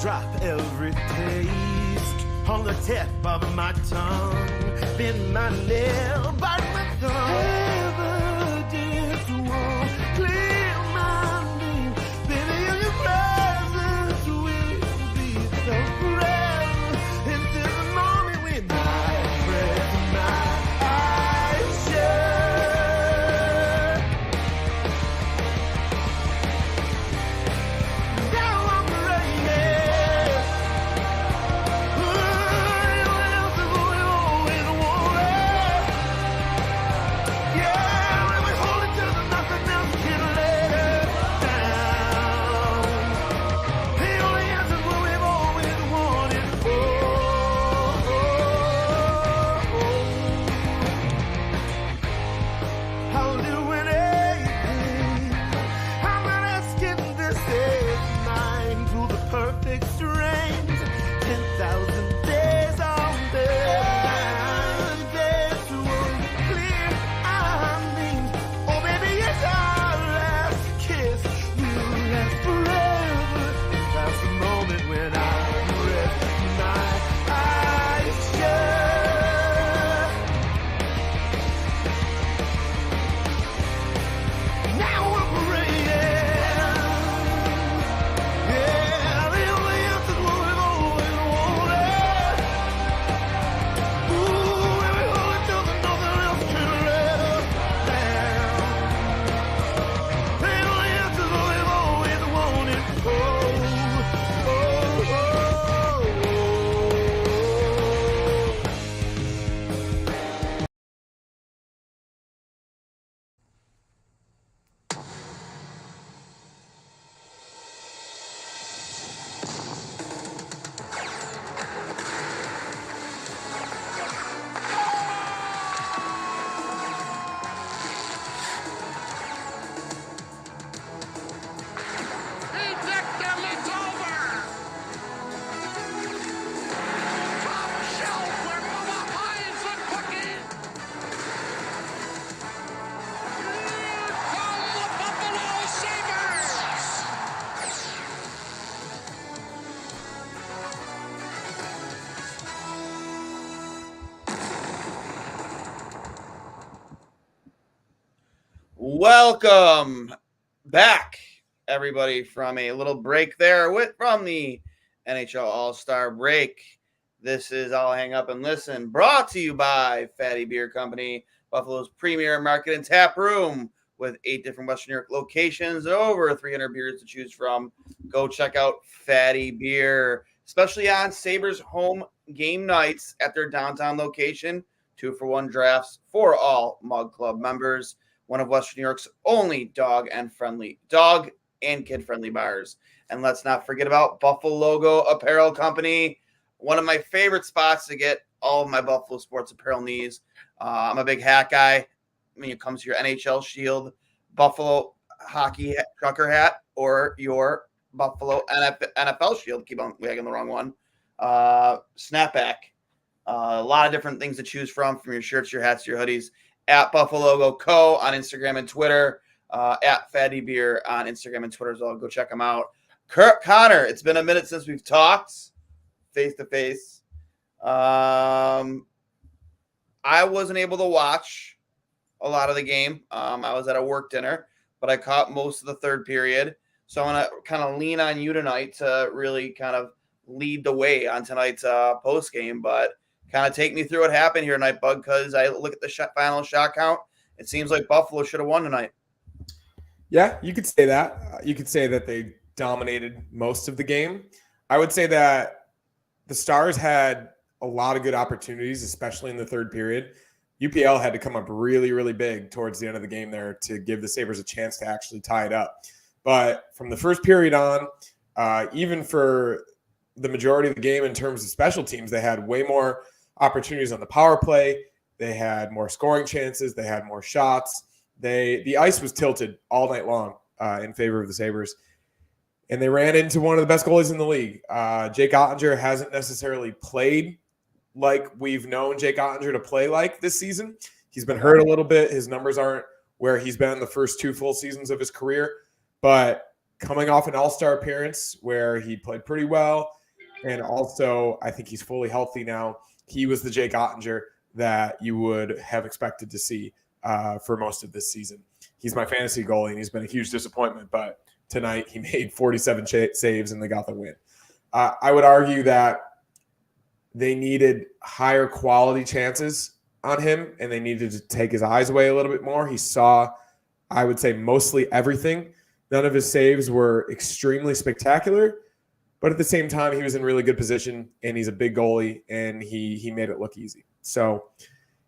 drop every taste on the tip of my tongue. Bend my nail, bite my thumb. Evidence won't clear my name. Baby, in your presence will be so present. Into the moment when I press my eyes shut. Now I'm ready. What else is going on in the water? Yeah, when we hold it till there's nothing else can let us down. The only answer's what we've always wanted for. I'll do anything. I'm not asking this is mine through the perfect strings. 10,000 days on the line. This won't clear our names. Oh, baby, it's our last kiss. We'll last forever. That's the moment when I rest my eyes shut. Now I'm ready. Yeah, the only answer's what we've always wanted. Ooh, and we hold it till there's nothing else can let us down. The only answer's what we've always wanted. He decked them, it's over! Top shelf where Mama hides the cookies! Here come the Buffalo Sabres! Welcome back, everybody, from a little break there from the NHL All-Star break. This is I'll Hang Up and Listen, brought to you by Fatty Beer Company, Buffalo's premier market and tap room with 8 different Western New York locations, over 300 beers to choose from. Go check out Fatty Beer, especially on Sabres home game nights at their downtown location. 2-for-1 drafts for all Mug Club members. One of Western New York's only dog and kid-friendly bars. And let's not forget about Buffalo Logo Apparel Company, one of my favorite spots to get all of my Buffalo sports apparel needs. I'm a big hat guy. When it comes to your NHL Shield, Buffalo hockey trucker hat, or your Buffalo NFL Shield, keep on wagging the wrong one, snapback. A lot of different things to choose from your shirts, your hats, your hoodies. At Buffalo Logo Co. on Instagram and Twitter, at Fatty Beer on Instagram and Twitter as well. Go check them out. Connor, it's been a minute since we've talked face to face. I wasn't able to watch a lot of the game. I was at a work dinner, but I caught most of the third period. So I'm going to kind of lean on you tonight to really kind of lead the way on tonight's post game. But kind of take me through what happened here tonight, Bug, because I look at the final shot count. It seems like Buffalo should have won tonight. Yeah, you could say that. You could say that they dominated most of the game. I would say that the Stars had a lot of good opportunities, especially in the third period. UPL had to come up really, really big towards the end of the game there to give the Sabres a chance to actually tie it up. But from the first period on, even for the majority of the game in terms of special teams, they had way more opportunities on the power play. They had more scoring chances. They had more shots. The ice was tilted all night long in favor of the Sabres. And they ran into one of the best goalies in the league. Jake Ottinger hasn't necessarily played like we've known Jake Ottinger to play like this season. He's been hurt a little bit. His numbers aren't where he's been the first 2 full seasons of his career. But coming off an all-star appearance where he played pretty well. And also, I think he's fully healthy now. He was the Jake Ottinger that you would have expected to see for most of this season. He's my fantasy goalie, and he's been a huge disappointment. But tonight, he made 47 saves, and they got the win. I would argue that they needed higher quality chances on him, and they needed to take his eyes away a little bit more. He saw, I would say, mostly everything. None of his saves were extremely spectacular, but at the same time, he was in really good position, and he's a big goalie, and he made it look easy. So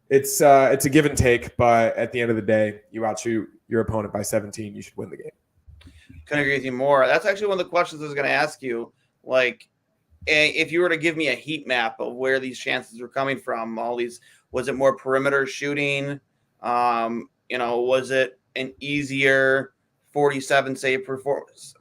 it's a give and take, but at the end of the day, you outshoot your opponent by 17, you should win the game. Couldn't agree with you more. That's actually one of the questions I was going to ask you. Like, if you were to give me a heat map of where these chances were coming from, all these, was it more perimeter shooting? Was it an easier 47 save performance?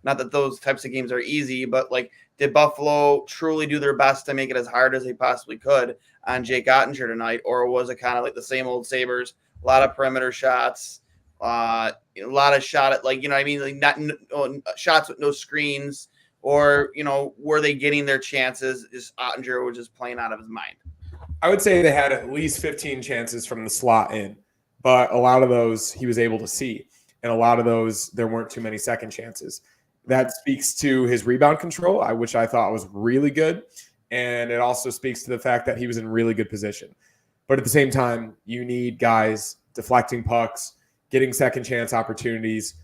Not that those types of games are easy, but like, did Buffalo truly do their best to make it as hard as they possibly could on Jake Ottinger tonight? Or was it kind of like the same old Sabres, a lot of perimeter shots, a lot of shot at, like, like not shots with no screens, or, were they getting their chances? Just Ottinger was just playing out of his mind. I would say they had at least 15 chances from the slot in, but a lot of those he was able to see. And a lot of those, there weren't too many second chances. That speaks to his rebound control, which I thought was really good. And it also speaks to the fact that he was in really good position. But at the same time, you need guys deflecting pucks, getting second chance opportunities,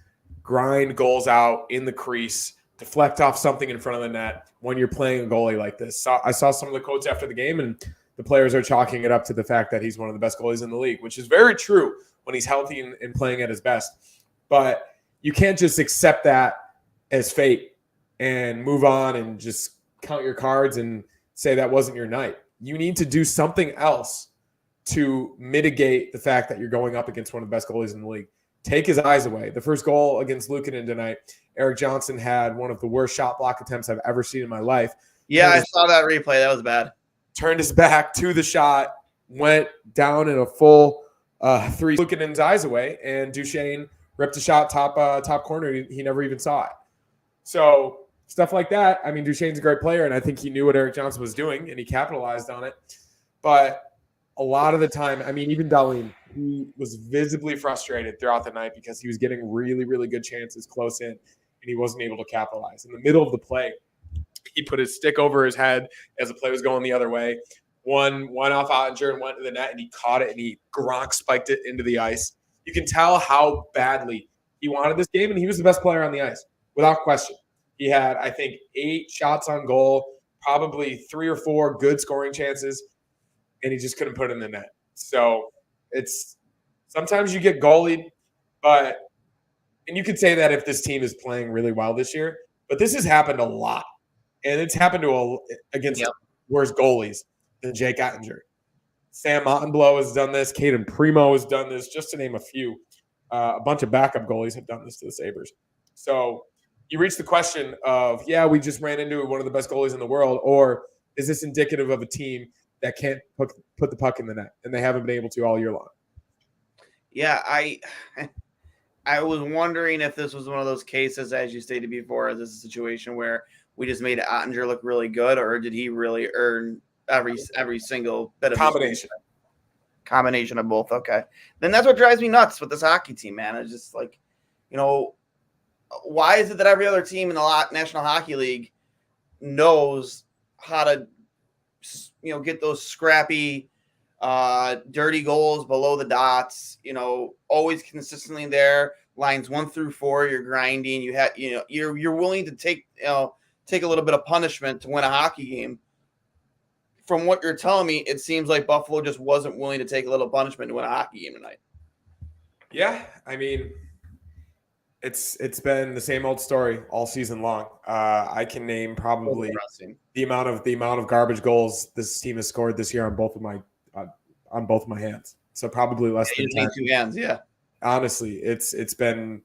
grind goals out in the crease, deflect off something in front of the net when you're playing a goalie like this. So I saw some of the quotes after the game, and the players are chalking it up to the fact that he's one of the best goalies in the league, which is very true when he's healthy and playing at his best. But you can't just accept that as fate and move on and just count your cards and say that wasn't your night. You need to do something else to mitigate the fact that you're going up against one of the best goalies in the league. Take his eyes away. The first goal against Luukkonen tonight, Eric Johnson had one of the worst shot block attempts I've ever seen in my life. Yeah, I saw that replay. That was bad. Turned his back to the shot, went down in a full three, Luukkonen's eyes away, and Duchesne ripped a shot top corner. He never even saw it. So stuff like that. I mean, Duchesne's a great player, and I think he knew what Eric Johnson was doing, and he capitalized on it. But a lot of the time, I mean, even Dahlin, he was visibly frustrated throughout the night because he was getting really, really good chances close in, and he wasn't able to capitalize. In the middle of the play, he put his stick over his head as the play was going the other way. One off Ottinger and went to the net, and he caught it, and he Gronk spiked it into the ice. You can tell how badly he wanted this game, and he was the best player on the ice, without question. He had, I think, 8 shots on goal, probably 3 or 4 good scoring chances, and he just couldn't put it in the net. So it's sometimes you get goalied, and you could say that if this team is playing really well this year, but this has happened a lot, and it's happened against worse goalies than Jake Ottinger. Sam Montembeault has done this. Caden Primo has done this, just to name a few. A bunch of backup goalies have done this to the Sabres. So you reach the question of, we just ran into one of the best goalies in the world, or is this indicative of a team that can't put the puck in the net, and they haven't been able to all year long? Yeah, I was wondering if this was one of those cases, as you stated before, is this a situation where we just made Ottinger look really good, or did he really earn every single bit of combination of both? Okay, then that's what drives me nuts with this hockey team, man. It's just like, why is it that every other team in the National Hockey League knows how to, get those scrappy, dirty goals below the dots, always consistently there, lines 1 through 4, you're grinding, you're willing to take a little bit of punishment to win a hockey game. From what you're telling me, it seems like Buffalo just wasn't willing to take a little punishment to win a hockey game tonight. Yeah, I mean, it's been the same old story all season long. I can name probably the amount of garbage goals this team has scored this year on both of my hands. So probably less than 10. 2 hands, yeah. Honestly, it's been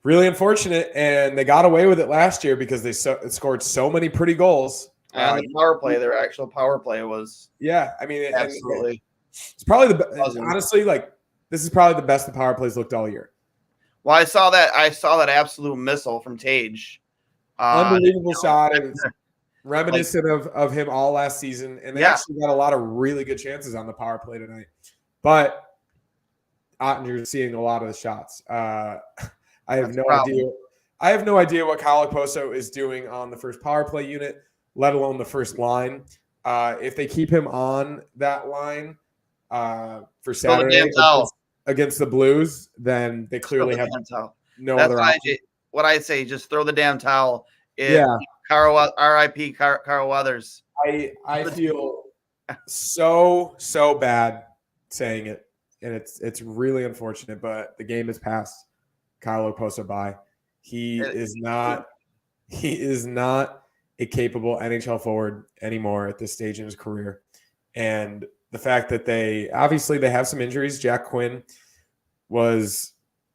really unfortunate, and they got away with it last year because they scored so many pretty goals. The power play, their actual power play was. Yeah, I mean, absolutely. It's probably honestly, like, this is probably the best the power plays looked all year. Well, I saw that absolute missile from Tage. Unbelievable shot. It was reminiscent of him all last season. And they actually got a lot of really good chances on the power play tonight. But Ottinger's seeing a lot of the shots. I have no idea. I have no idea what Kyle Okposo is doing on the first power play unit, let alone the first line. If they keep him on that line for Saturday against the Blues, then they clearly have no other option. What I say, just throw the damn towel. R.I.P. Carl Weathers. I feel so bad saying it, and it's really unfortunate. But the game has passed Kyle Okposo by. He is not a capable NHL forward anymore at this stage in his career. And the fact that they have some injuries. Jack Quinn was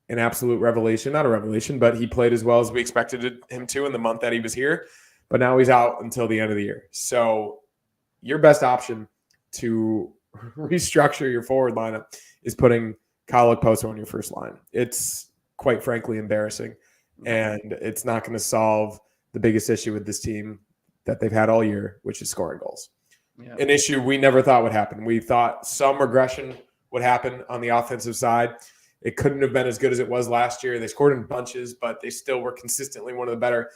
an absolute revelation, not a revelation, but he played as well as we expected him to in the month that he was here. But now he's out until the end of the year. So your best option to restructure your forward lineup is putting Kyle Okposo on your first line. It's quite frankly embarrassing. And it's not going to solve the biggest issue with this team that they've had all year, which is scoring goals. Yeah. An issue we never thought would happen. We thought some regression would happen on the offensive side. It couldn't have been as good as it was last year. They scored in bunches, but they still were consistently one of the better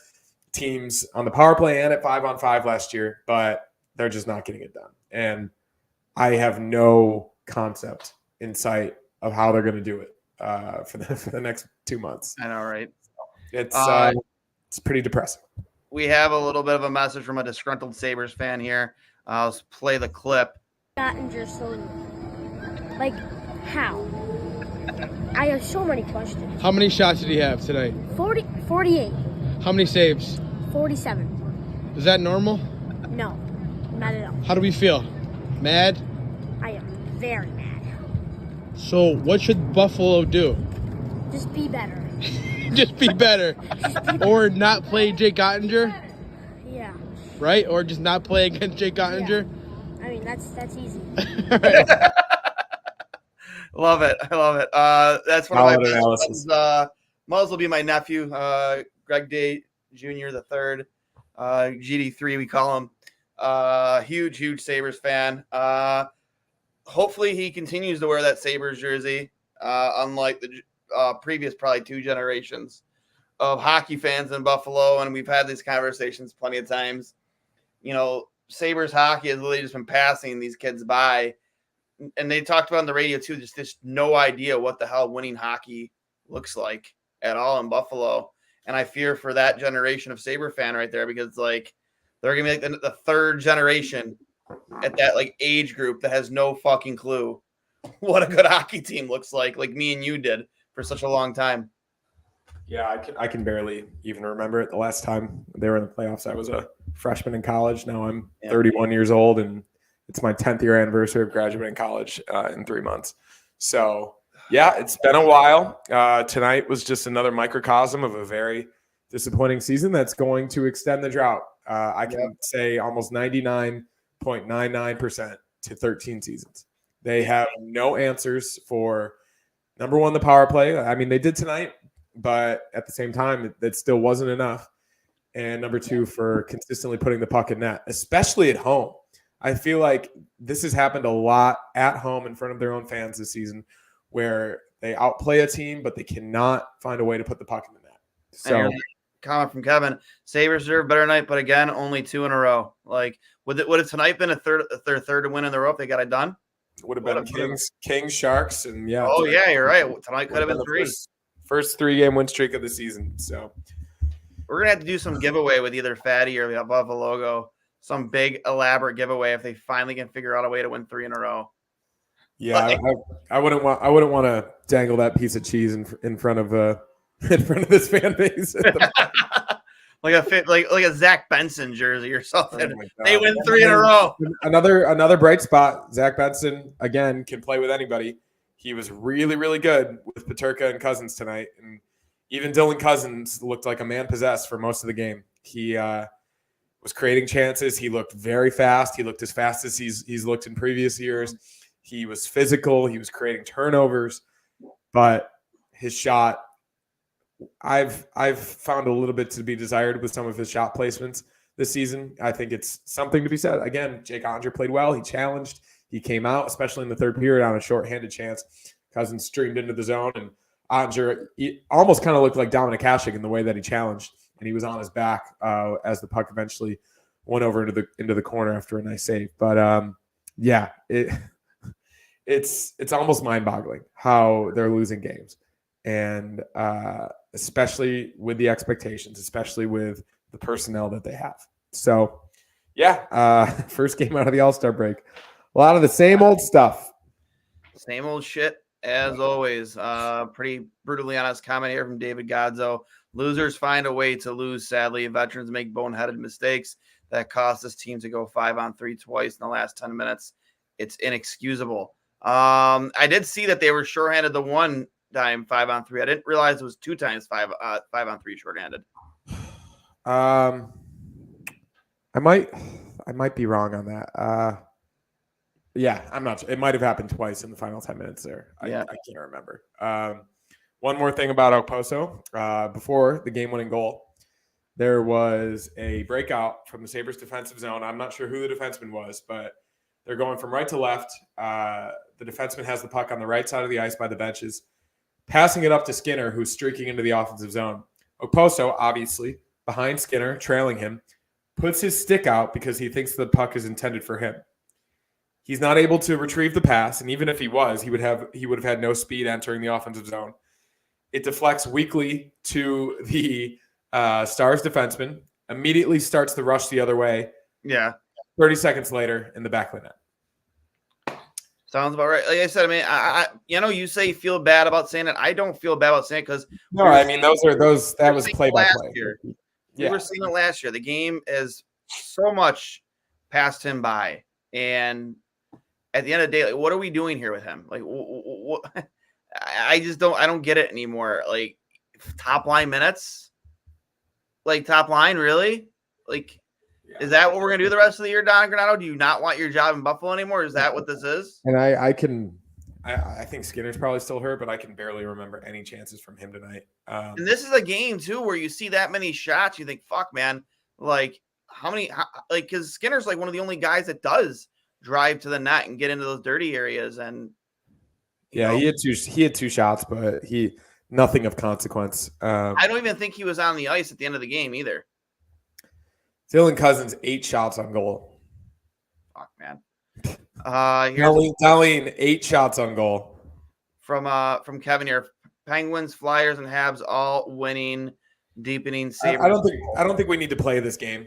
teams on the power play and at 5-on-5 last year, but they're just not getting it done. And I have no concept in sight of how they're going to do it for the next 2 months. I know, right? It's pretty depressing. We have a little bit of a message from a disgruntled Sabres fan here. I'll play the clip. Ottinger, how? I have so many questions. How many shots did he have tonight? 48. How many saves? 47. Is that normal? No, not at all. How do we feel? Mad? I am very mad. So what should Buffalo do? Just be better. Just be better. Or not play Jake Ottinger? Yeah. Right? Or just not play against Jake Ottinger? Yeah. I mean, that's easy. Love it. I love it. That's one of my best friends. Might as well be my nephew, Greg Day Jr. the third, GD3 we call him. Huge Sabres fan. Hopefully he continues to wear that Sabres jersey, unlike the previous probably 2 generations of hockey fans in Buffalo. And we've had these conversations plenty of times. You know, Sabres hockey has really just been passing these kids by. And they talked about on the radio too, just no idea what the hell winning hockey looks like at all in Buffalo. And I fear for that generation of Sabre fan right there, because like they're gonna be like the third generation at that like age group that has no fucking clue what a good hockey team looks like me and you did for such a long time. Yeah, I can barely even remember it. The last time they were in the playoffs, I was a freshman in college. Now I'm 31 years old, and it's my 10th year anniversary of graduating college in 3 months. So, yeah, it's been a while. Tonight was just another microcosm of a very disappointing season that's going to extend the drought. I can say almost 99.99% to 13 seasons. They have no answers for, number one, the power play. I mean, they did tonight, but at the same time, that still wasn't enough. And number two, for consistently putting the puck in net, especially at home. I feel like this has happened a lot at home in front of their own fans this season, where they outplay a team, but they cannot find a way to put the puck in the net. So, comment from Kevin: Sabres deserve a better night, but again, only 2 in a row. Like, would it tonight been their third win in the row if they got it done? Would have been Kings, Sharks, and yeah. Oh yeah, you're right. Tonight could have been 3. First 3-game win streak of the season. So we're gonna have to do some giveaway with either Fatty or the above the logo. Some big elaborate giveaway if they finally can figure out a way to win 3 in a row. Yeah, I wouldn't want to dangle that piece of cheese in front of this fan base. like a Zach Benson jersey or something. Oh, they win 3 in a row. Another bright spot. Zach Benson again can play with anybody. He was really, really good with Peterka and Cousins tonight, and even Dylan Cousins looked like a man possessed for most of the game. He was creating chances. He looked very fast. He looked as fast as he's looked in previous years. He was physical. He was creating turnovers, but his shot I've found a little bit to be desired with some of his shot placements this season. I think it's something to be said. Again, Jake Onger played well. He challenged. He came out, especially in the third period, on a shorthanded chance. Cousins streamed into the zone, and Onger almost kind of looked like Dominic Hasek in the way that he challenged, and he was on his back as the puck eventually went over into the corner after a nice save. But yeah, it's almost mind-boggling how they're losing games, and especially with the expectations, especially with the personnel that they have. So, yeah, first game out of the All-Star break. A lot of the same old stuff. Same old shit, as always. Pretty brutally honest comment here from David Godzo. Losers find a way to lose, sadly. Veterans make boneheaded mistakes that cost this team to go 5-on-3 twice in the last 10 minutes. It's inexcusable. I did see that they were shorthanded the one time 5-on-3. I didn't realize it was 2 times 5-on-3 shorthanded. I might be wrong on that. Yeah, I'm not sure. It might have happened twice in the final 10 minutes there. I can't remember. One more thing about Okposo. Before the game-winning goal, there was a breakout from the Sabres defensive zone. I'm not sure who the defenseman was, but they're going from right to left. The defenseman has the puck on the right side of the ice by the benches, passing it up to Skinner, who's streaking into the offensive zone. Okposo, obviously, behind Skinner, trailing him, puts his stick out because he thinks the puck is intended for him. He's not able to retrieve the pass, and even if he was, he would have had no speed entering the offensive zone. It deflects weakly to the Stars defenseman, immediately starts the rush the other way. Yeah. 30 seconds later in the back of the net. Sounds about right. Like I said, I mean, I you say you feel bad about saying it. I don't feel bad about saying it because no, I mean that was play by play. We were seeing it last year. The game is so much passed him by, and at the end of the day, like, what are we doing here with him? Like, what? I just don't. I don't get it anymore. Like, top line minutes. Like, top line, really? Like, is that what we're gonna do the rest of the year, Don Granato? Do you not want your job in Buffalo anymore? Is that what this is? And I think Skinner's probably still hurt, but I can barely remember any chances from him tonight. And this is a game too where you see that many shots, you think, "Fuck, man!" Like, because Skinner's like one of the only guys that does drive to the net and get into those dirty areas. And he had two shots, but nothing of consequence. I don't even think he was on the ice at the end of the game either. Dylan Cousins 8 shots on goal. Fuck, man. Darlene 8 shots on goal. From Kevin here. Penguins, Flyers, and Habs all winning, deepening. Sabres. I don't think we need to play this game.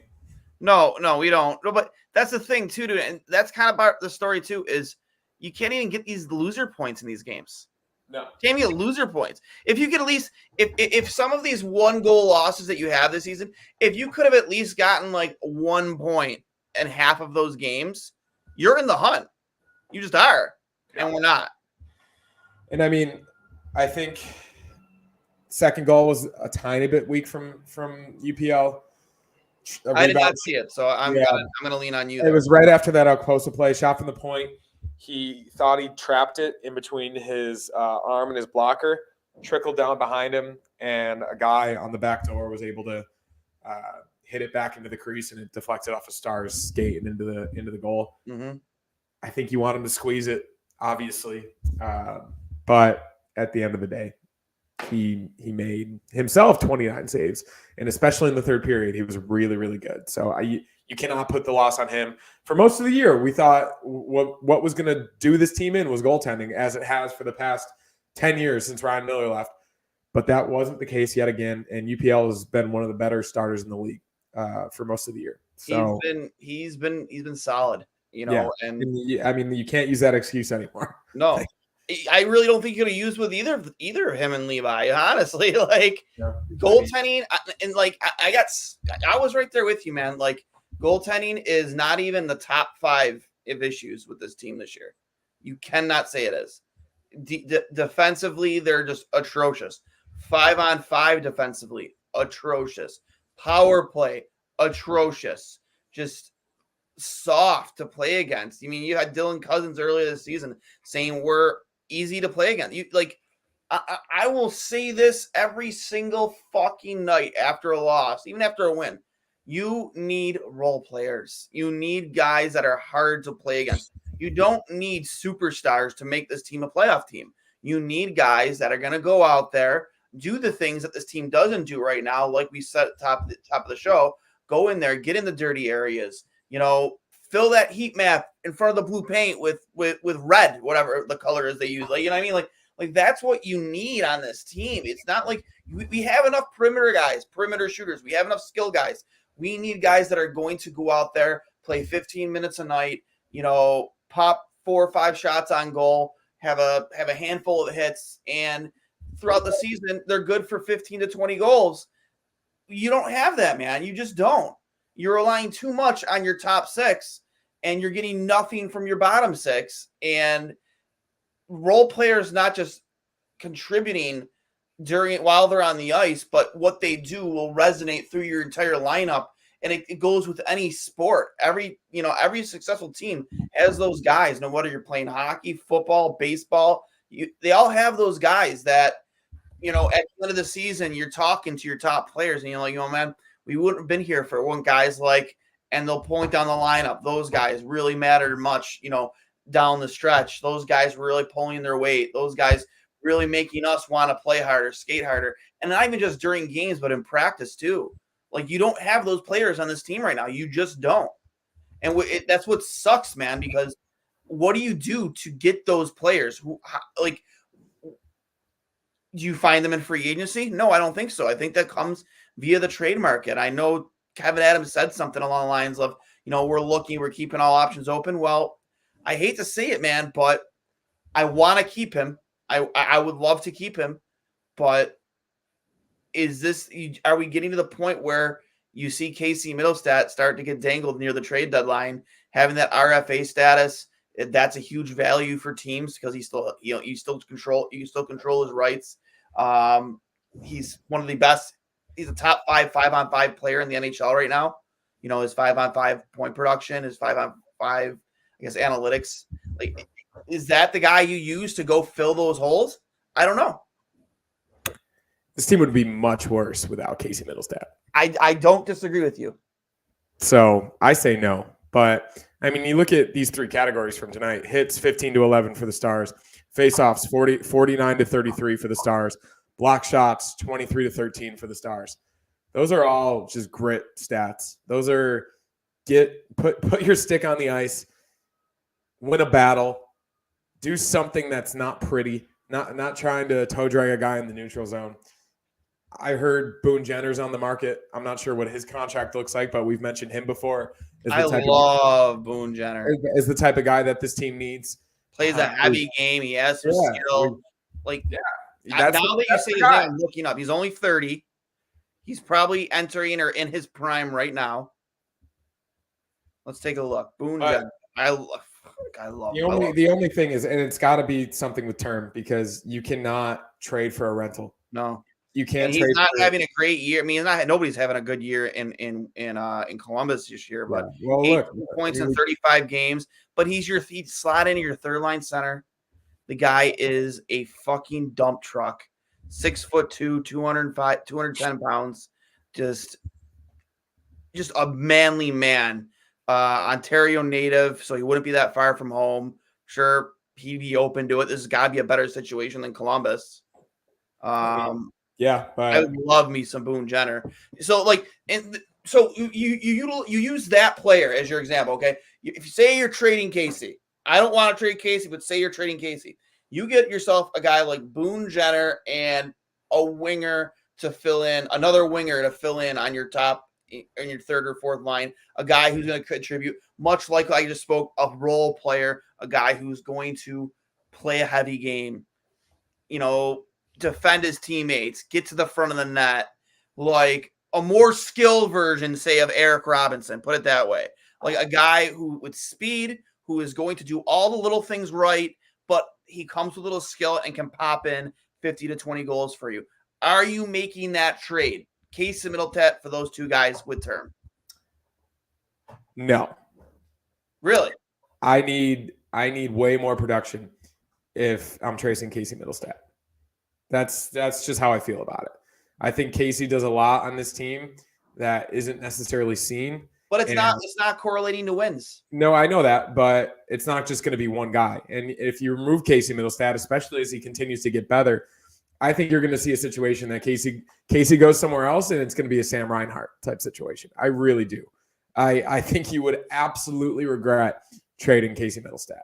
No, we don't. No, but that's the thing too, dude. And that's kind of about the story too. Is you can't even get these loser points in these games. No, can't even get loser points. If you could at least, if some of these 1-goal losses that you have this season, if you could have at least gotten like 1 point in half of those games, you're in the hunt. You just are, and we're not. And I mean, I think second goal was a tiny bit weak from UPL. I did not see it, so I'm gonna lean on you. It was right after that Okposo play, shot from the point. He thought he trapped it in between his arm and his blocker, trickled down behind him, and a guy on the back door was able to hit it back into the crease, and it deflected off a Stars skate and into the goal. Mm-hmm. I think you want him to squeeze it, obviously, but at the end of the day, he made himself 29 saves, and especially in the third period, he was really, really good. So you cannot put the loss on him. For most of the year, we thought what was going to do this team in was goaltending, as it has for the past 10 years since Ryan Miller left. But that wasn't the case yet again, and UPL has been one of the better starters in the league for most of the year. So he's been solid, and I mean, you can't use that excuse anymore. No. I really don't think you could have used with either of him and Levi, honestly. Like, goaltending, and like I was right there with you, man. Like, goaltending is not even the top 5 of issues with this team this year. You cannot say it is. Defensively, they're just atrocious. 5-on-5 defensively, atrocious. Power play, atrocious. Just soft to play against. I mean, you had Dylan Cousins earlier this season saying we're easy to play against. I will say this every single fucking night after a loss, even after a win. You need role players. You need guys that are hard to play against. You don't need superstars to make this team a playoff team. You need guys that are going to go out there, do the things that this team doesn't do right now, like we said at the top of the show. Go in there, get in the dirty areas. Fill that heat map in front of the blue paint with red, whatever the color is they use. Like, you know what I mean? Like that's what you need on this team. It's not like we have enough perimeter guys, perimeter shooters. We have enough skill guys. We need guys that are going to go out there, play 15 minutes a night, pop 4 or 5 shots on goal, have a handful of hits, and throughout the season, they're good for 15 to 20 goals. You don't have that, man. You just don't. You're relying too much on your top 6, and you're getting nothing from your bottom 6. And role players not just contributing while they're on the ice, but what they do will resonate through your entire lineup. And it goes with any sport. Every successful team has those guys, no matter you're playing hockey, football, baseball. They all have those guys that, at the end of the season, you're talking to your top players and you're like, man, we wouldn't have been here for one guys and they'll point down the lineup. Those guys really mattered much, down the stretch. Those guys really pulling their weight. Those guys really making us want to play harder, skate harder. And not even just during games, but in practice too. Like, you don't have those players on this team right now. You just don't. And that's what sucks, man, because what do you do to get those players? Do you find them in free agency? No, I don't think so. I think that comes via the trade market. I know Kevin Adams said something along the lines of, we're keeping all options open. Well, I hate to say it, man, but I want to keep him. I would love to keep him, but are we getting to the point where you see Casey Middlestat start to get dangled near the trade deadline, having that RFA status? That's a huge value for teams because you still control his rights. He's one of the best. He's a top 5-on-5 player in the NHL right now. His 5-on-5 point production, his 5-on-5, I guess, analytics. Like, is that the guy you use to go fill those holes? I don't know. This team would be much worse without Casey Middlestat. I don't disagree with you. So I say no. But, I mean, you look at these 3 categories from tonight. Hits 15-11 for the Stars. Faceoffs 49-33 for the Stars. Block shots 23-13 for the Stars. Those are all just grit stats. Those are put your stick on the ice, win a battle, do something that's not pretty, not trying to toe drag a guy in the neutral zone. I heard Boone Jenner's on the market. I'm not sure what his contract looks like, but we've mentioned him before. I love Boone Jenner. Is the type of guy that this team needs. Plays a heavy game. He has some skill. Now that you say his name, I'm looking up. He's only 30. He's probably entering or in his prime right now. Let's take a look. Boone Jenner. I love the only thing is, and it's got to be something with term, because you cannot trade for a rental. No. You can't. He's not having a great year. I mean, nobody's having a good year in Columbus this year. But 8 points in 35 games. But he's slot into your third line center. The guy is a fucking dump truck. 6'2", 210 pounds. Just a manly man. Ontario native, so he wouldn't be that far from home. Sure, he'd be open to it. This has got to be a better situation than Columbus. Yeah, but I would love me some Boone Jenner. So you use that player as your example, okay? If you say you're trading Casey, I don't want to trade Casey, but say you're trading Casey, you get yourself a guy like Boone Jenner and another winger to fill in on your top, in your third or fourth line, a guy who's going to contribute, much like I just spoke, a role player, a guy who's going to play a heavy game, defend his teammates, get to the front of the net, like a more skilled version, say, of Eric Robinson, put it that way. Like a guy who with speed, who is going to do all the little things right, but he comes with a little skill and can pop in 50 to 20 goals for you. Are you making that trade? Casey Middleton for those 2 guys with term? No. Really? I need way more production if I'm tracing Casey Middlestat. That's just how I feel about it. I think Casey does a lot on this team that isn't necessarily seen. But it's And not correlating to wins. no, I know that, but it's not just going to be one guy. And if you remove Casey Middlestat, especially as he continues to get better, I think you're going to see a situation that Casey goes somewhere else, and it's going to be a Sam Reinhart type situation. I really do. I think you would absolutely regret trading Casey Middlestat.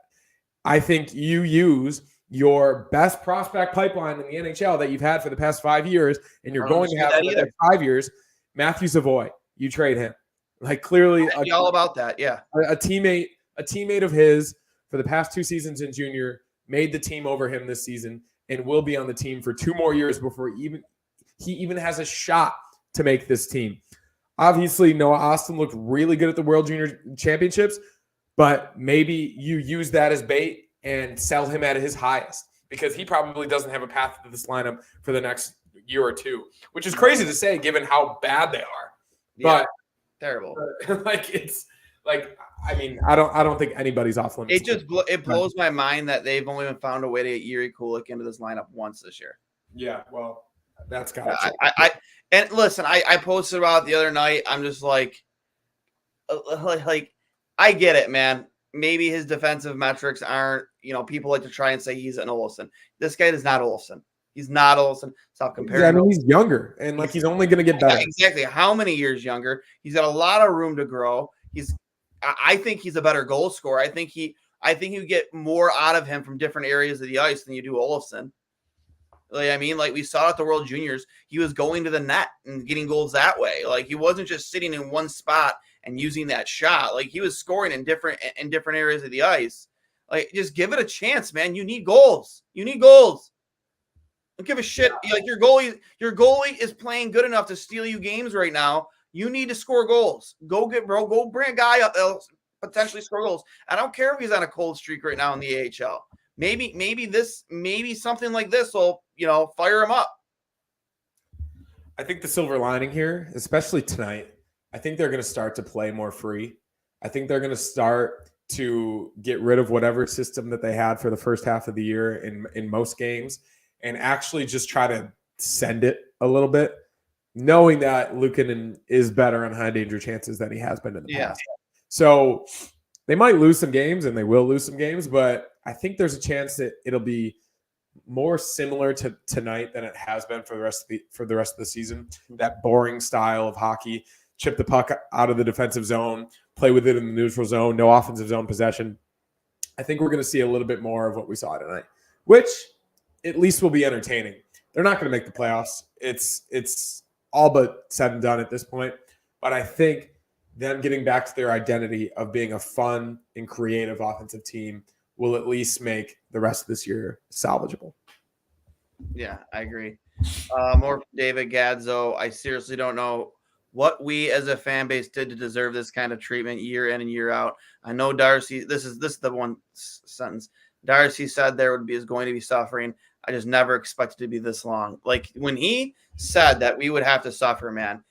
I think you use your best prospect pipeline in the NHL that you've had for the past 5 years, and you're going to have for the next 5 years, Matthew Savoy. You trade him. Like clearly, all about that. Yeah, a teammate of his for the past 2 seasons in junior made the team over him this season, and will be on the team for 2 more years before he even has a shot to make this team. Obviously, Noah Austin looked really good at the World Junior Championships, but maybe you use that as bait and sell him at his highest, because he probably doesn't have a path to this lineup for the next year or two, which is crazy to say given how bad they are. Yeah, but terrible. I don't think anybody's off limits. It blows my mind that they've only found a way to get Yuri Kulik into this lineup once this year. Yeah, well, that's got to change. And listen, I posted about it the other night. I'm just like I get it, man. Maybe his defensive metrics aren't, people like to try and say he's an Olsen. This guy is not Olsen. He's not Olsen. Stop comparing. Yeah, I mean, he's younger, and he's only going to get better. Yeah, exactly. How many years younger? He's got a lot of room to grow. I think he's a better goal scorer. I think you get more out of him from different areas of the ice than you do Olsen. Like we saw at the World Juniors, he was going to the net and getting goals that way. Like he wasn't just sitting in one spot and using that shot. Like he was scoring in different areas of the ice. Like just give it a chance, man. You need goals. Don't give a shit. Like your goalie is playing good enough to steal you games right now. You need to score goals. Go bring a guy up that'll potentially score goals. I don't care if he's on a cold streak right now in the AHL. Maybe something like this will, fire him up. I think the silver lining here, especially tonight, I think they're going to start to play more free. I think they're going to start to get rid of whatever system that they had for the first half of the year in most games, and actually just try to send it a little bit, knowing that Luukkonen is better on high danger chances than he has been in the past. So they might lose some games, and they will lose some games, but I think there's a chance that it'll be more similar to tonight than it has been for the rest of the season. That boring style of hockey, chip the puck out of the defensive zone, play with it in the neutral zone, no offensive zone possession. I think we're going to see a little bit more of what we saw tonight, which at least will be entertaining. They're not going to make the playoffs. It's all but said and done at this point. But I think them getting back to their identity of being a fun and creative offensive team will at least make the rest of this year salvageable. Yeah, I agree. More from David Gadzo. I seriously don't know what we as a fan base did to deserve this kind of treatment year in and year out. I know Darcy, this is the one sentence. Darcy said is going to be suffering. I just never expected to be this long. Like when he said that we would have to suffer, man,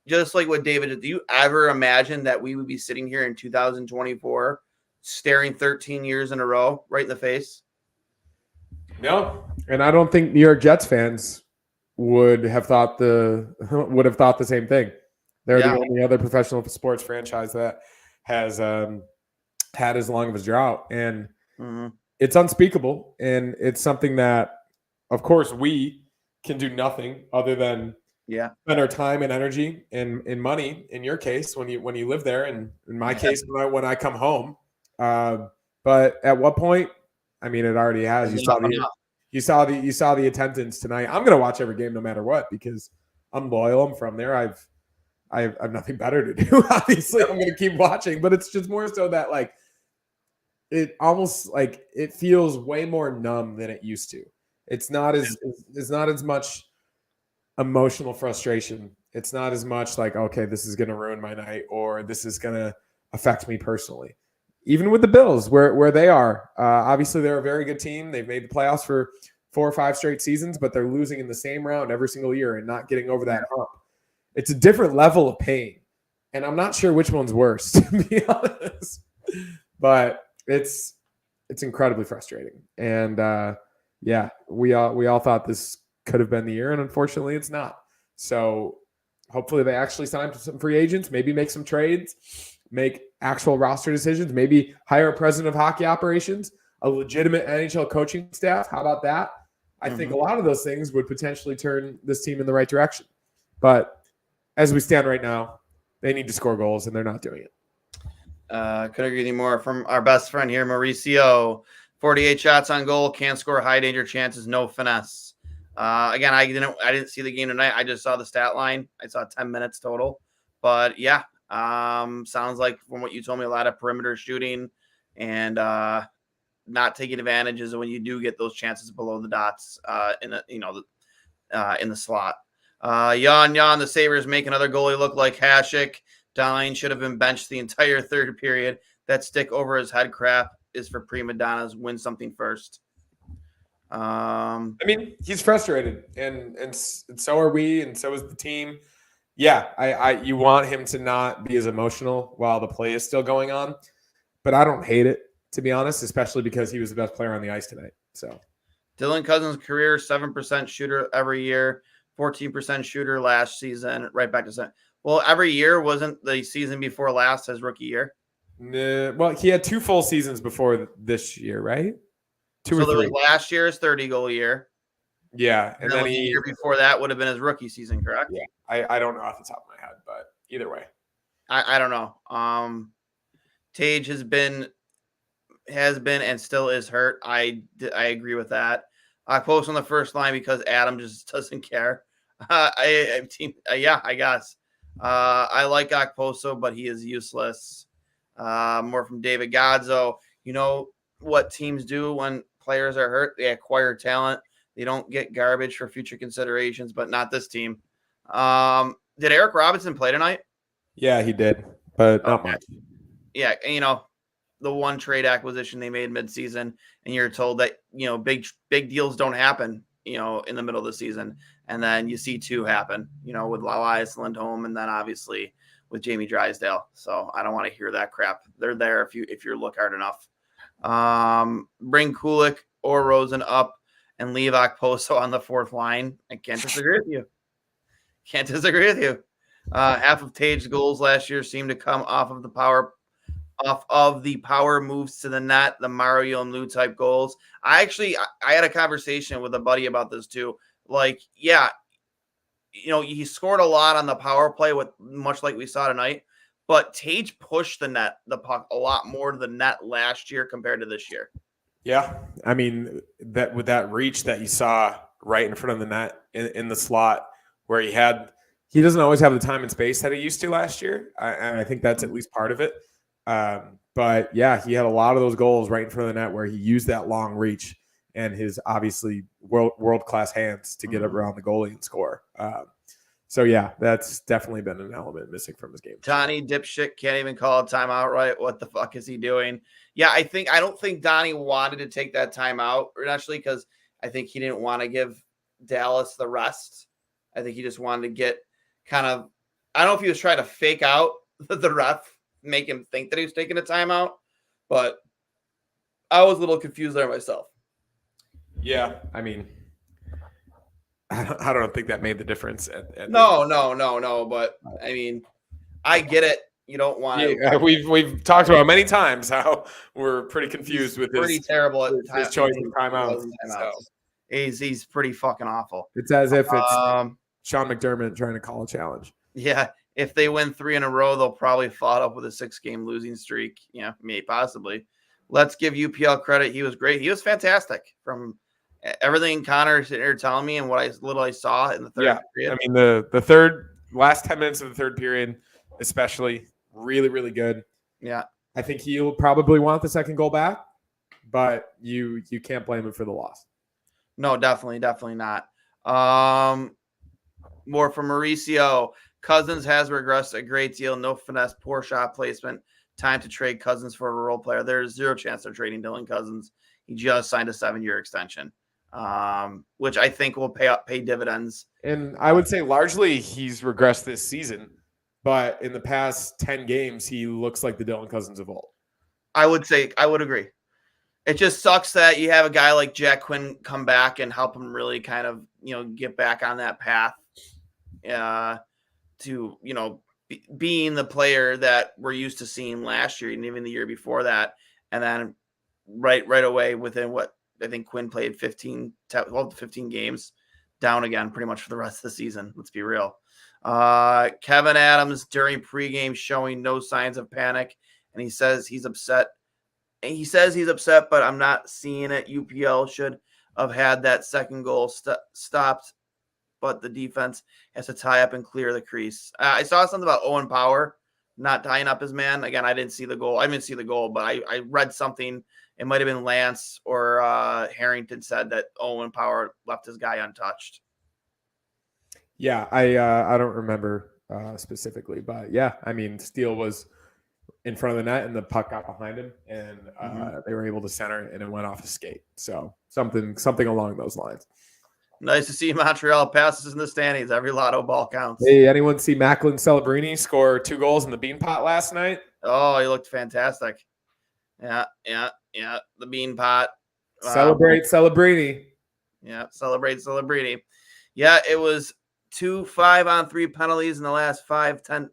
just like what David did, do you ever imagine that we would be sitting here in 2024 staring 13 years in a row right in the face? No. And I don't think New York Jets fans would have thought the same thing. They're the only other professional sports franchise that has had as long of a drought. And it's unspeakable. And it's something that, of course, we can do nothing other than spend our time and energy and money, in your case, when you live there, and in my case, when I come home. But at what point? I mean, it already has. You saw the attendance tonight. I'm going to watch every game no matter what, because I'm loyal. I'm from there. I have nothing better to do. Obviously, I'm going to keep watching, but it's just more so that it almost it feels way more numb than it used to. It's not as much emotional frustration. It's not as much like, okay, this is going to ruin my night, or this is going to affect me personally. Even with the Bills, where they are, obviously they're a very good team. They've made the playoffs for 4 or 5 straight seasons, but they're losing in the same round every single year and not getting over that hump. It's a different level of pain, and I'm not sure which one's worse, to be honest. But it's incredibly frustrating, and we all thought this could have been the year, and unfortunately it's not. So hopefully they actually sign some free agents, maybe make some trades, make actual roster decisions, maybe hire a president of hockey operations, a legitimate NHL coaching staff. How about that? I think a lot of those things would potentially turn this team in the right direction. But as we stand right now, they need to score goals, and they're not doing it. Couldn't agree anymore. From our best friend here, Mauricio, 48 shots on goal, can't score, high danger chances, no finesse. Again, I didn't see the game tonight. I just saw the stat line. I saw 10 minutes total. But yeah, sounds like from what you told me, a lot of perimeter shooting and not taking advantages of when you do get those chances below the dots in the slot. Yawn, the Sabres make another goalie look like Hasek. Dine should have been benched the entire third period. That stick over his head crap is for prima donnas. Win something first. I mean, he's frustrated, and so are we, and so is the team. Yeah, you want him to not be as emotional while the play is still going on, but I don't hate it, to be honest, especially because he was the best player on the ice tonight. So, Dylan Cousins' career 7% shooter every year, 14% shooter last season, right back to 7. Well, every year wasn't the season before last his rookie year. Well, he had 2 full seasons before this year, right? 2 or 3. Last year's 30-goal year. Yeah, and then the year before that would have been his rookie season, correct? Yeah, I don't know off the top of my head, but either way, I don't know. Tage has been and still is hurt. I agree with that. I post on the first line because Adam just doesn't care. I guess. I like Okposo, but he is useless. More from David Godzo. You know what teams do when players are hurt? They acquire talent. They don't get garbage for future considerations, but not this team. Did Eric Robinson play tonight? Yeah, he did, but not much. Yeah, and, the one trade acquisition they made midseason, and you're told that, big deals don't happen, in the middle of the season. And then you see 2 happen, with Elias Lindholm and then obviously with Jamie Drysdale. So I don't want to hear that crap. They're there if you look hard enough. Bring Kulik or Rosen up and leave Okposo on the 4th line. I can't disagree with you. Half of Tage's goals last year seemed to come off of the power moves to the net, the Mario and Lou type goals. I had a conversation with a buddy about this too. Like, yeah, he scored a lot on the power play, with much like we saw tonight, but Tage pushed the puck a lot more to the net last year compared to this year. Yeah, I mean, that with that reach that you saw right in front of the net in the slot where he doesn't always have the time and space that he used to last year, and I think that's at least part of it. But yeah, he had a lot of those goals right in front of the net where he used that long reach and his obviously world-class hands to get around the goalie and score. So yeah, that's definitely been an element missing from his game. Donnie dipshit can't even call a timeout right. What the fuck is he doing? Yeah, I don't think Donnie wanted to take that timeout actually, because I think he didn't want to give Dallas the rest. I think he just wanted to get I don't know if he was trying to fake out the ref, make him think that he was taking a timeout, but I was a little confused there myself. Yeah, I mean, I don't think that made the difference. No. But I mean, I get it. You don't want to. Yeah, we've talked about many times how we're pretty confused with his terrible at his choice of timeouts. So. He's pretty fucking awful. It's as if it's Sean McDermott trying to call a challenge. Yeah, if they win 3 in a row, they'll probably follow up with a 6-game losing streak. Yeah, maybe possibly. Let's give UPL credit. He was great. He was fantastic from everything Connor is here telling me and what I saw in the third period. I mean, the last 10 minutes of the third period, especially, really, really good. Yeah. I think he'll probably want the second goal back, but you can't blame him for the loss. No, definitely not. More from Mauricio. Cousins has regressed a great deal. No finesse, poor shot placement. Time to trade Cousins for a role player. There's zero chance of trading Dylan Cousins. He just signed a 7-year extension, which I think will pay dividends. And I would say largely he's regressed this season, but in the past 10 games, he looks like the Dylan Cousins of old. I would agree. It just sucks that you have a guy like Jack Quinn come back and help him really kind of, get back on that path to, being the player that we're used to seeing last year and even the year before that. And then right away within what I think Quinn played 12 to 15 games, down again pretty much for the rest of the season. Let's be real. Kevin Adams during pregame showing no signs of panic. And he says he's upset. But I'm not seeing it. UPL should have had that second goal stopped, but the defense has to tie up and clear the crease. I saw something about Owen Power not tying up his man. Again, I didn't see the goal. I didn't see the goal, but I read something. It might have been Lance or Harrington said that Owen Power left his guy untouched. Yeah, I don't remember specifically, but yeah, I mean, Steele was in front of the net and the puck got behind him, and they were able to center and it went off his skate. So something along those lines. Nice to see Montreal passes in the standings. Every lotto ball counts. Hey, anyone see Macklin Celebrini score 2 goals in the Bean Pot last night? Oh, he looked fantastic. Yeah. The Bean Pot. Celebrate Celebrini. Yeah, celebrate Celebrini. Yeah, it was 2 5-on-3 penalties in the last 10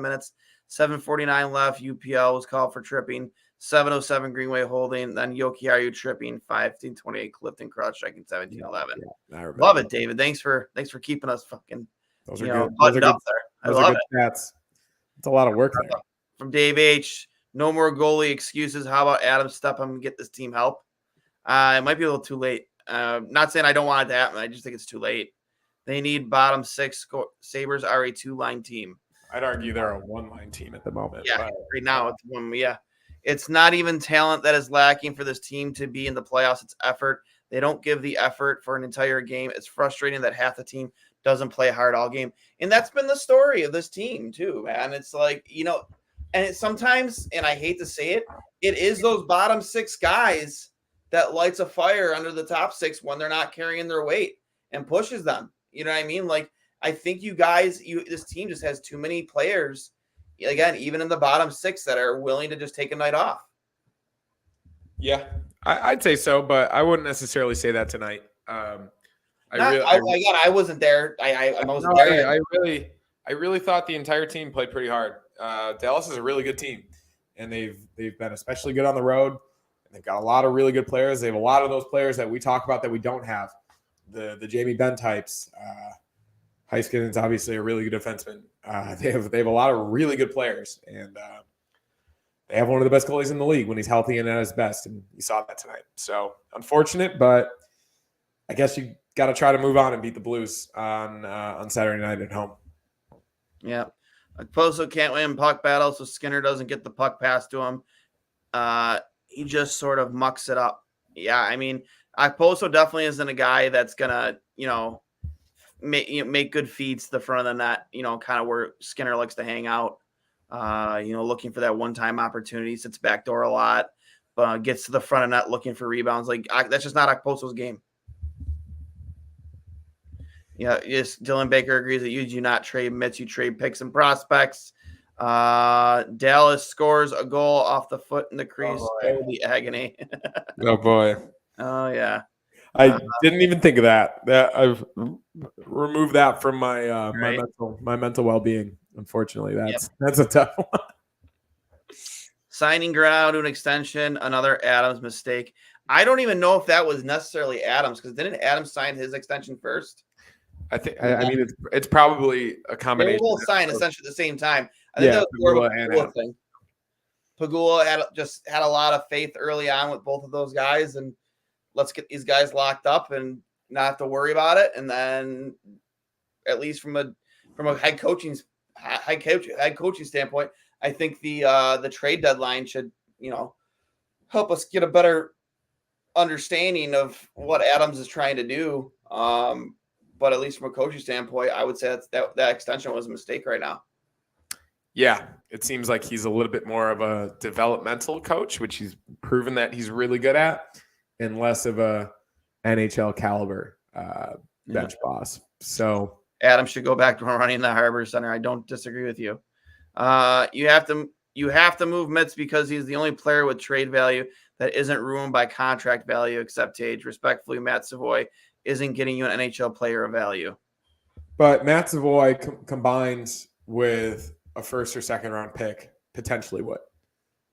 minutes. 7:49 left. UPL was called for tripping. 7:07 Greenway holding. Then Yokiaru tripping. 15:28 Clifton Crouch striking. 17:11. Yeah, love it, David. Thanks for keeping us fucking those are good. buttoned up there. I love it. Stats. It's a lot of work there. From Dave H. No more goalie excuses. How about Adam step up and get this team help? It might be a little too late. Not saying I don't want it to happen. I just think it's too late. They need bottom 6. Sabres are a 2-line team. I'd argue they're a 1-line team at the moment. Yeah, right now it's one. Yeah, it's not even talent that is lacking for this team to be in the playoffs. It's effort. They don't give the effort for an entire game. It's frustrating that half the team doesn't play hard all game, and that's been the story of this team too, man. It's like and it's sometimes, and I hate to say it, it is those bottom 6 guys that lights a fire under the top 6 when they're not carrying their weight and pushes them. You know what I mean? Like, I think this team just has too many players, again, even in the bottom 6 that are willing to just take a night off. Yeah, I'd say so, but I wouldn't necessarily say that tonight. I wasn't there. I wasn't there. I really thought the entire team played pretty hard. Dallas is a really good team, and they've been especially good on the road. And they've got a lot of really good players. They have a lot of those players that we talk about that we don't have. The Jamie Benn types. Heiskanen's obviously a really good defenseman. They have a lot of really good players, and they have one of the best goalies in the league when he's healthy and at his best, and you saw that tonight. So unfortunate, but I guess you got to try to move on and beat the Blues on Saturday night at home. Yeah, Okposo can't win puck battles, so Skinner doesn't get the puck passed to him. He just sort of mucks it up. Yeah, I mean, Okposo definitely isn't a guy that's gonna make good feeds to the front of the net, kind of where Skinner likes to hang out, looking for that one-time opportunity, sits backdoor a lot, gets to the front of net looking for rebounds. Like, that's just not Okposo's game. Yeah, yes, Dylan Baker agrees that you do not trade mitts, you trade picks and prospects. Dallas scores a goal off the foot in the crease. Oh, the agony. Oh, boy. Oh, yeah. I didn't even think of that. I've removed that from my my mental well-being. Unfortunately, that's a tough one. Signing Granato to an extension, another Adams mistake. I don't even know if that was necessarily Adams, because didn't Adams sign his extension first? I think. I mean, it's probably a combination. They both signed essentially at the same time. I think that was more of a Pagula thing. Pagula had a lot of faith early on with both of those guys, and let's get these guys locked up and not have to worry about it. And then, at least from a head coaching standpoint, I think the trade deadline should help us get a better understanding of what Adams is trying to do. But at least from a coaching standpoint, I would say that extension was a mistake right now. Yeah, it seems like he's a little bit more of a developmental coach, which he's proven that he's really good at, and less of a NHL caliber bench boss. So Adam should go back to running the Harbor Center. I don't disagree with you. You have to you have to move Mitz because he's the only player with trade value that isn't ruined by contract value except Tage. Respectfully, Matt Savoy isn't getting you an NHL player of value. But Matt Savoy combined with a first or second round pick potentially would.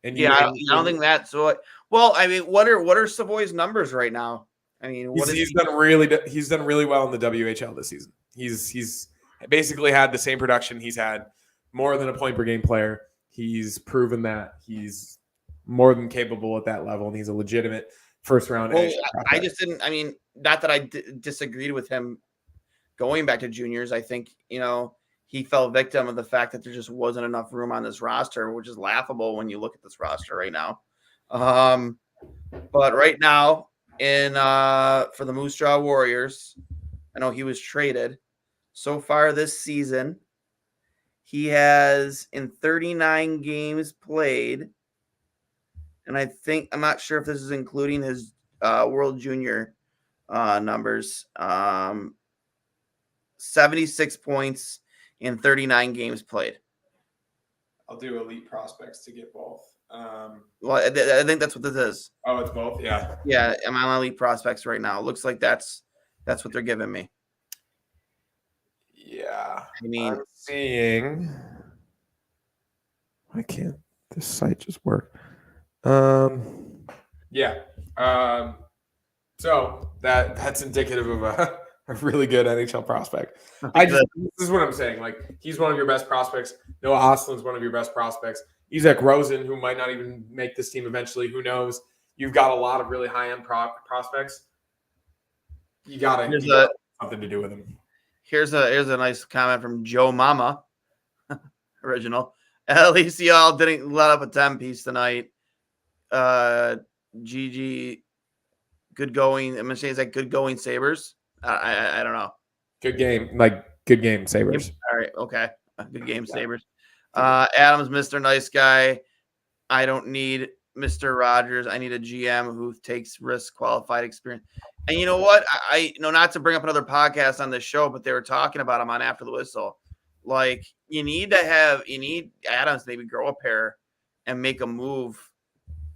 And I don't think that's what. Well, I mean, what are Savoy's numbers right now? I mean, he's done really well in the WHL this season. He's basically had the same production he's had, more than a point per game player. He's proven that he's more than capable at that level, and he's a legitimate first round. Well, I just didn't. I mean, not that I disagreed with him going back to juniors. I think he fell victim of the fact that there just wasn't enough room on this roster, which is laughable when you look at this roster right now. But right now, for the Moose Jaw Warriors, I know he was traded. So far this season, he has in 39 games played, and I'm not sure if this is including his World Junior numbers. 76 points in 39 games played. I'll do elite prospects to get both. Well, I think that's what this is. Oh, it's both? Yeah. Yeah, I'm on elite prospects right now. It looks like that's what they're giving me. Yeah. I mean, I'm seeing. Why can't this site just work? Yeah. So that's indicative of a really good NHL prospect. This is what I'm saying. Like, he's one of your best prospects. Noah Ostlund's one of your best prospects. Isaac Rosen, who might not even make this team eventually. Who knows? You've got a lot of really high-end prospects. You got something to do with them. Here's a nice comment from Joe Mama, original. At least y'all didn't let up a 10-piece tonight. GG, good going. I'm gonna say, is that good going Sabres? I don't know. Good game, Sabres. All right, okay. Good game, Sabres. Adams, Mr. Nice Guy. I don't need Mr. Rogers. I need a GM who takes risk, qualified experience. And you know what? I not to bring up another podcast on this show, but they were talking about him on After the Whistle. Like, you need Adams maybe grow a pair and make a move.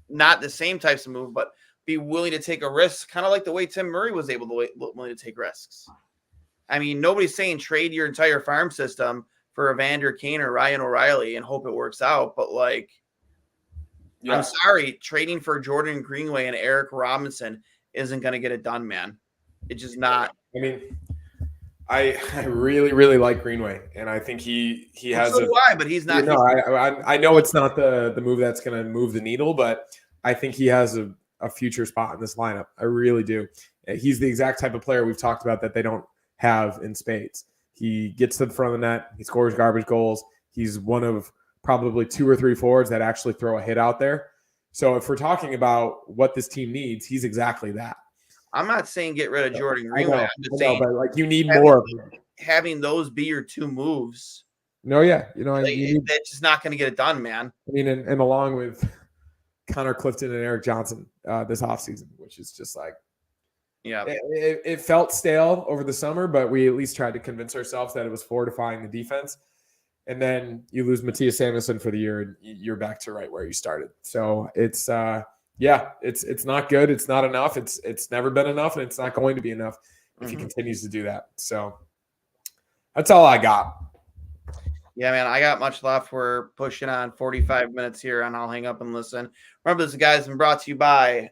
Not the same types of move, but be willing to take a risk, kind of like the way Tim Murray was willing to take risks. I mean, nobody's saying trade your entire farm system for Evander Kane or Ryan O'Reilly and hope it works out. But, like, yeah. I'm sorry, trading for Jordan Greenway and Eric Robinson isn't going to get it done, man. It's just not. I mean, I really, really like Greenway, and I think he has. So do I, but he's not. I know it's not the move that's going to move the needle, but I think he has a future spot in this lineup. I really do. He's the exact type of player we've talked about that they don't have in spades. He gets to the front of the net. He scores garbage goals. He's one of probably 2 or 3 forwards that actually throw a hit out there. So if we're talking about what this team needs, he's exactly that. I'm not saying get rid of Jordan Greenway. I'm just saying, but like, you need more of him. Having those be your 2 moves. No, yeah. It's just not going to get it done, man. I mean, and along with Connor Clifton and Eric Johnson this offseason, which is just like, yeah, it felt stale over the summer, but we at least tried to convince ourselves that it was fortifying the defense. And then you lose Matthias Samuelsson for the year, and you're back to right where you started. So it's it's not good. It's not enough. It's never been enough, and it's not going to be enough if he continues to do that. So that's all I got. Yeah, man, I got much left. We're pushing on 45 minutes here, and I'll hang up and listen. Remember, this guy's been brought to you by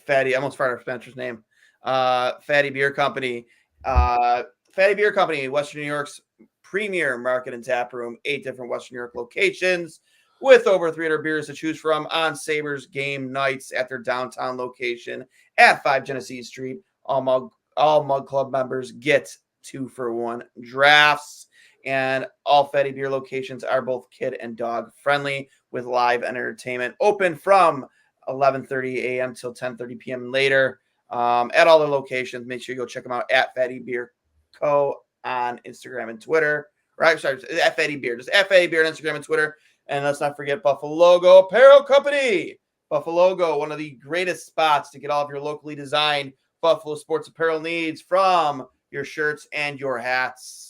Fatty. I almost forgot Spencer's name. Fatty Beer Company. Fatty Beer Company, Western New York's premier market and tap room. 8 different Western New York locations with over 300 beers to choose from on Sabres game nights at their downtown location at 5 Genesee Street. All Mug Club members get 2-for-1 drafts. And all Fatty Beer locations are both kid and dog friendly with live entertainment open from 11:30 a.m. till 10:30 p.m. later at all their locations. Make sure you go check them out at Fatty Beer Co. on Instagram and Twitter. Right, sorry, at Fatty Beer. Just at Fatty Beer on Instagram and Twitter. And let's not forget Buffalo Apparel Company. Buffalo, one of the greatest spots to get all of your locally designed Buffalo sports apparel needs, from your shirts and your hats.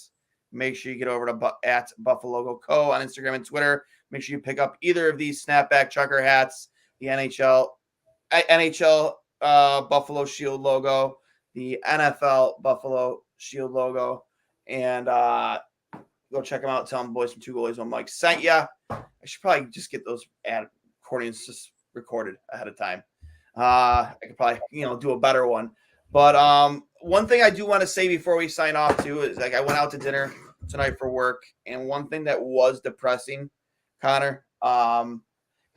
Make sure you get over to at Buffalo Co. on Instagram and Twitter. make sure you pick up either of these snapback trucker hats, the NHL Buffalo Shield logo, the NFL Buffalo Shield logo, and go check them out. Tell them boys from Two Goalies One Mike sent ya. I should probably just get those ad recordings just recorded ahead of time. I could probably do a better one. But one thing I do want to say before we sign off too is I went out to dinner tonight for work, and one thing that was depressing, Connor, I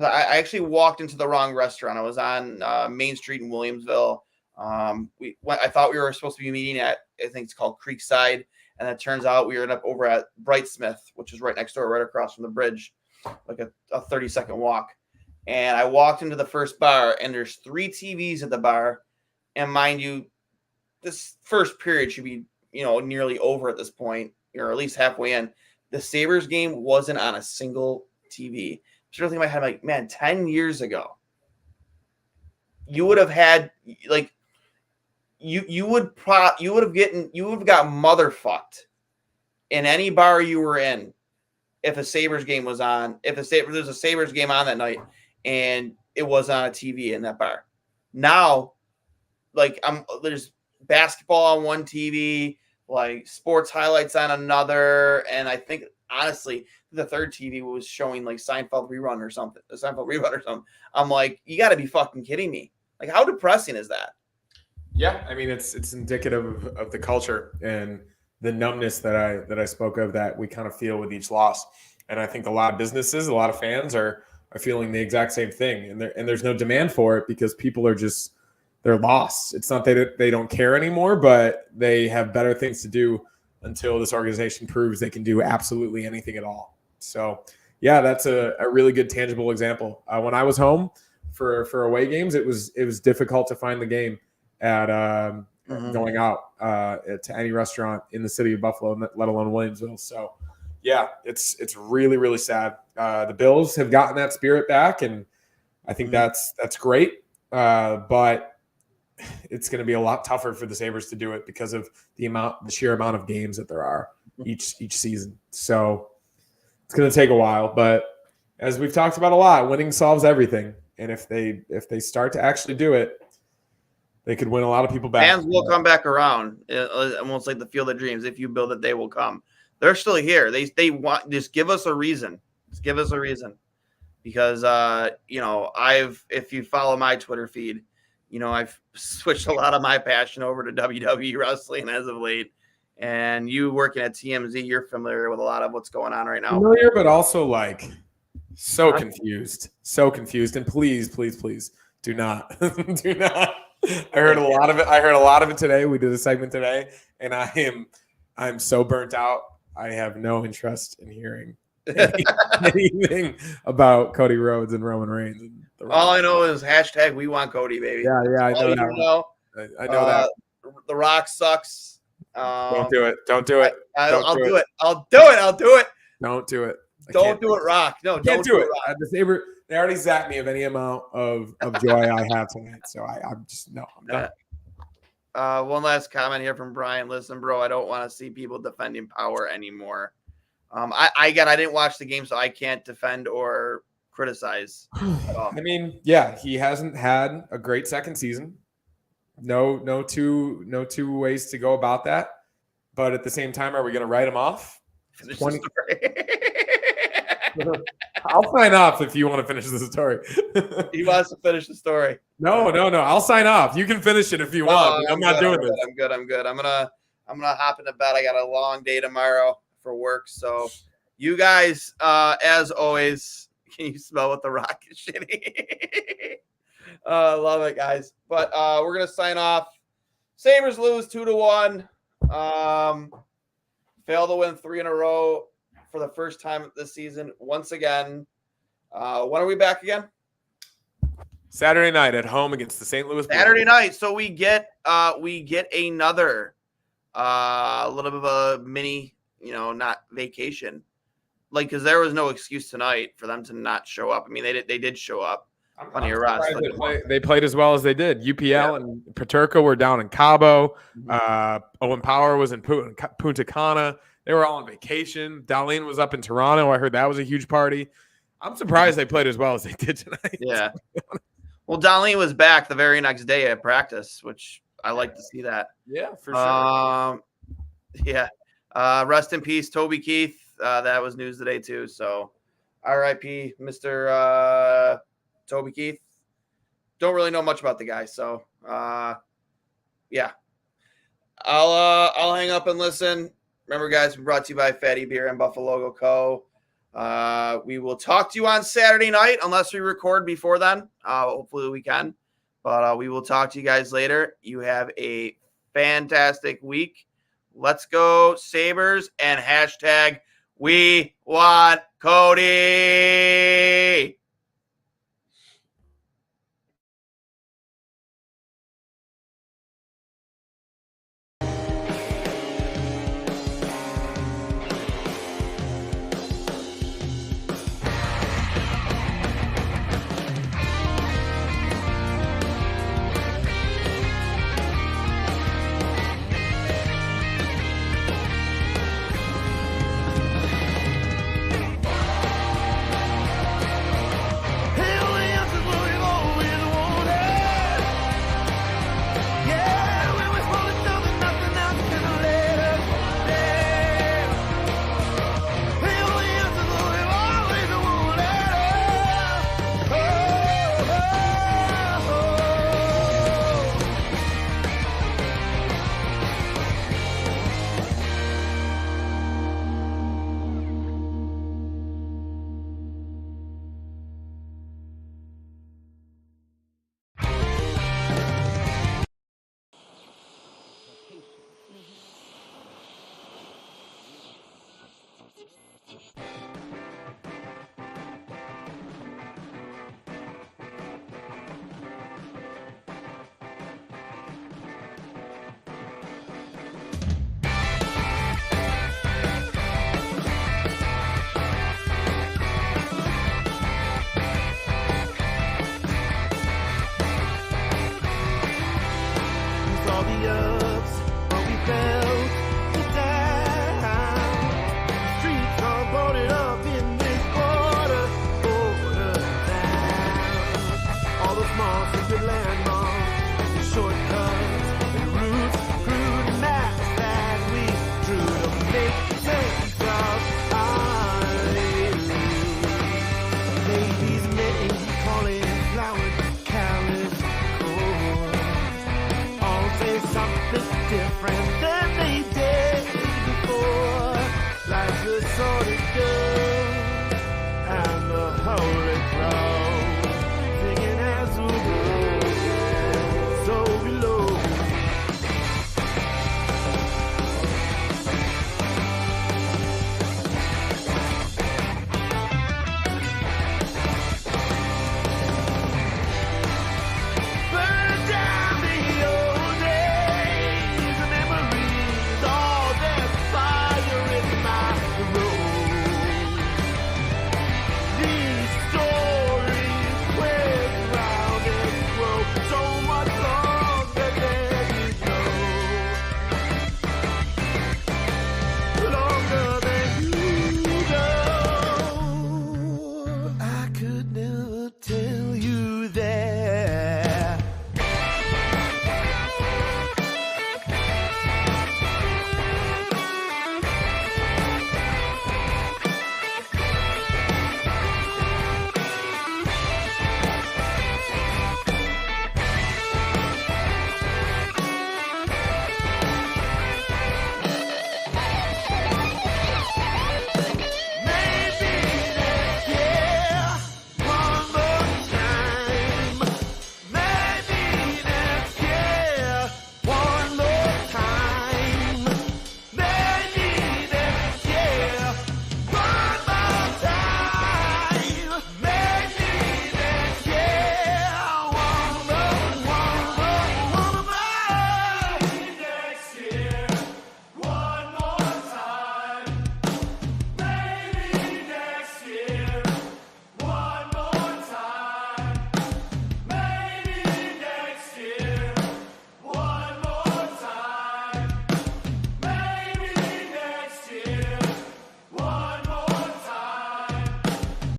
actually walked into the wrong restaurant. I was on Main Street in Williamsville. I thought we were supposed to be meeting at, I think it's called Creekside, and it turns out we ended up over at Brightsmith, which is right next door, right across from the bridge, like a 30-second walk. And I walked into the first bar, and there's 3 TVs at the bar. And mind you, this first period should be, nearly over at this point, or at least halfway in. The Sabres game wasn't on a single TV. So I think in my head, like, man, 10 years ago, you would have had you would have got motherfucked in any bar you were in if a Sabres game was on. There's a Sabres game on that night and it was on a TV in that bar. Now, there's basketball on one TV, like sports highlights on another, and I think honestly the third TV was showing like Seinfeld rerun or something. I'm like, you got to be fucking kidding me! Like, how depressing is that? Yeah, I mean it's indicative of the culture and the numbness that I spoke of that we kind of feel with each loss, and I think a lot of businesses, a lot of fans are feeling the exact same thing, and there's no demand for it because people are just. They're lost. It's not that they don't care anymore, but they have better things to do until this organization proves they can do absolutely anything at all. So, yeah, that's a really good tangible example. When I was home for away games, it was difficult to find the game at going out to any restaurant in the city of Buffalo, let alone Williamsville. So, yeah, it's really, really sad. The Bills have gotten that spirit back, and I think that's great. But it's going to be a lot tougher for the Sabres to do it because of the sheer amount of games that there are each season. So it's going to take a while, but as we've talked about a lot, winning solves everything. And if they start to actually do it, they could win a lot of people back. Fans will come back around, almost like the Field of Dreams. If you build it, they will come. They're still here. They want, just give us a reason. Just give us a reason, because if you follow my Twitter feed, I've switched a lot of my passion over to WWE wrestling as of late. And you working at TMZ, you're familiar with a lot of what's going on right now. Familiar, but also so confused. And please do not. Do not. I heard a lot of it today. We did a segment today, and I'm so burnt out. I have no interest in hearing anything about Cody Rhodes and Roman Reigns. All I know is #, we want Cody, baby. Yeah, I know that. I know that. The Rock sucks. Don't do it. Don't do it. I'll do it. Don't do it. Don't do it, Rock. No, don't do it. The Sabre, they already zapped me of any amount of joy I have tonight. So I'm done. One last comment here from Brian. Listen, bro, I don't want to see people defending power anymore. I didn't watch the game, so I can't defend or criticize at all. I mean, yeah, he hasn't had a great second season. No two ways to go about that. But at the same time, are we going to write him off? I'll sign off if you want to finish the story. He wants to finish the story. No. I'll sign off. You can finish it if you want. I'm not doing this. I'm good. I'm gonna hop into bed. I got a long day tomorrow for work. So you guys, as always, can you smell what the Rock is shitty? Love it, guys. But we're gonna sign off. Sabres lose 2-1. Fail to win 3 in a row for the first time this season. Once again, when are we back again? Saturday night at home against the St. Louis Blues. Saturday night. So we get another little bit of a mini, not vacation, because there was no excuse tonight for them to not show up. I mean, they did show up. They played as well as they did. UPL and Paterka were down in Cabo. Owen Power was in Punta Cana. They were all on vacation. Darlene was up in Toronto. I heard that was a huge party. I'm surprised they played as well as they did tonight. Yeah. Well, Donley was back the very next day at practice, which I like to see that. Yeah, for sure. Yeah. Rest in peace, Toby Keith. That was news today too. So, R.I.P. Mr. Toby Keith. Don't really know much about the guy, so yeah. I'll hang up and listen. Remember, guys, we're brought to you by Fatty Beer and Buffalo Co. We will talk to you on Saturday night, unless we record before then. Hopefully we can. But we will talk to you guys later. You have a fantastic week. Let's go, Sabres, and hashtag we want Cody.